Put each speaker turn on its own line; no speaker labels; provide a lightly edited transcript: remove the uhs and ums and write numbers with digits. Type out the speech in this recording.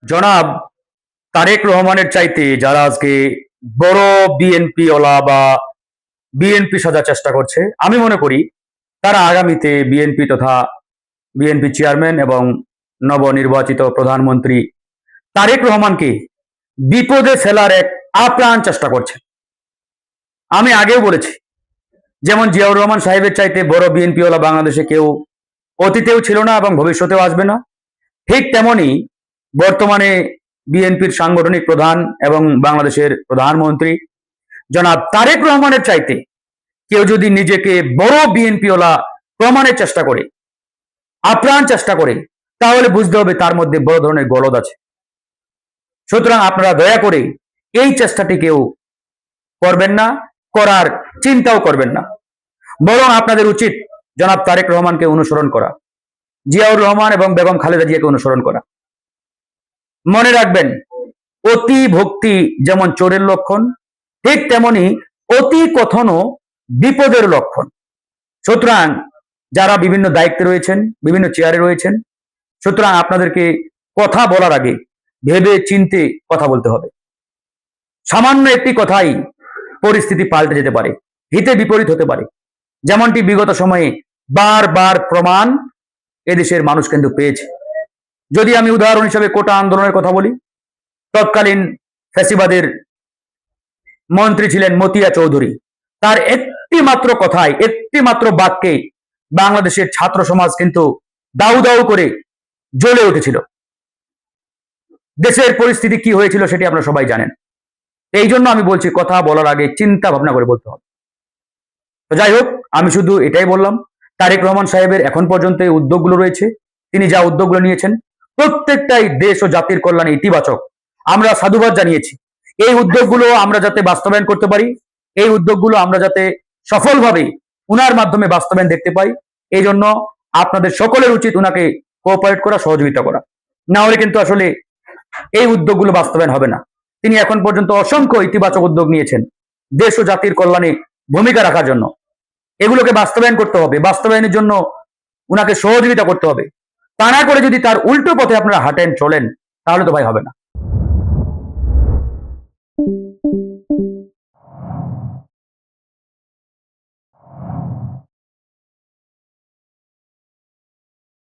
জনাব তারেক রহমানের চাইতে যারা আজকে বড় বিএনপি ওলা বা বিএনপি সাজার চেষ্টা করছে, আমি মনে করি তারা আগামীতে বিএনপি তথা বিএনপি চেয়ারম্যান এবং নবনির্বাচিত প্রধানমন্ত্রী তারেক রহমানকে বিপদে ফেলার এক আপ্রাণ চেষ্টা করছে। আমি আগেও বলেছি, যেমন জিয়াউর রহমান সাহেবের চাইতে বড় বিএনপি ওলা বাংলাদেশে কেউ অতীতেও ছিল না এবং ভবিষ্যতেও আসবে না। ঠিক তেমনি বর্তমানে বিএনপির সাংগঠনিক প্রধান এবং বাংলাদেশের প্রধানমন্ত্রী জনাব তারেক রহমানের চাইতে কেউ যদি নিজেকে বড় বিএনপি ওলা প্রমাণের চেষ্টা করে, আপ্রাণ চেষ্টা করে, তাহলে বুঝতে হবে তার মধ্যে বড় ধরনের গলদ আছে। সুতরাং আপনারা দয়া করে এই চেষ্টাটি কেউ করবেন না, করার চিন্তাও করবেন না। বরং আপনাদের উচিত জনাব তারেক রহমানকে অনুসরণ করা, জিয়াউর রহমান এবং বেগম খালেদা জিয়াকে অনুসরণ করা। মনে রাখবেন, অতি ভক্তি যেমন চোরের লক্ষণ, ঠিক তেমনি অতি কথনও বিপদের লক্ষণ। সুতরাং যারা বিভিন্ন দায়িত্বে রয়েছেন, বিভিন্ন চেয়ারে রয়েছেন, সুতরাং আপনাদেরকে কথা বলার আগে ভেবে চিন্তে কথা বলতে হবে। সামান্য একটি কথাই পরিস্থিতি পাল্টে যেতে পারে, হিতে বিপরীত হতে পারে, যেমনটি বিগত সময়ে বারবার প্রমাণ এদেশের মানুষ কিন্তু পেয়েছে। যদি আমি উদাহরণ হিসেবে কোটা আন্দোলনের কথা বলি, তৎকালীন ফ্যাসিবাদের মন্ত্রী ছিলেন মতিয়া চৌধুরী। তার একটি মাত্র কথায়, একটি মাত্র বাক্যে বাংলাদেশের ছাত্র সমাজ কিন্তু দাউ দাউ করে জ্বলে উঠেছিল। দেশের পরিস্থিতি কি হয়েছিল সেটি আপনারা সবাই জানেন। এই জন্য আমি বলছি, কথা বলার আগে চিন্তা ভাবনা করে বলতে হবে। তো যাই হোক, আমি শুধু এটাই বললাম, তারেক রহমান সাহেবের এখন পর্যন্ত এই উদ্যোগগুলো রয়েছে, তিনি যা উদ্যোগগুলো নিয়েছেন প্রত্যেকটাই দেশ ও জাতির কল্যাণে ইতিবাচক। আমরা সাধুবাদ জানিয়েছি। এই উদ্যোগগুলো আমরা যাতে বাস্তবায়ন করতে পারি, এই উদ্যোগগুলো আমরা যাতে সফলভাবে উনার মাধ্যমে বাস্তবায়ন দেখতে পাই, এই জন্য আপনাদের সকলের উচিত উনাকে কোঅপারেট করা, সহযোগিতা করা। না হলে কিন্তু আসলে এই উদ্যোগগুলো বাস্তবায়ন হবে না। তিনি এখন পর্যন্ত অসংখ্য ইতিবাচক উদ্যোগ নিয়েছেন দেশ ও জাতির কল্যাণে ভূমিকা রাখার জন্য। এগুলোকে বাস্তবায়ন করতে হবে, বাস্তবায়নের জন্য উনাকে সহযোগিতা করতে হবে। তা না করে যদি তার উল্টো পথে আপনারা হাঁটেন, চলেন, তাহলে তো ভাই হবে না।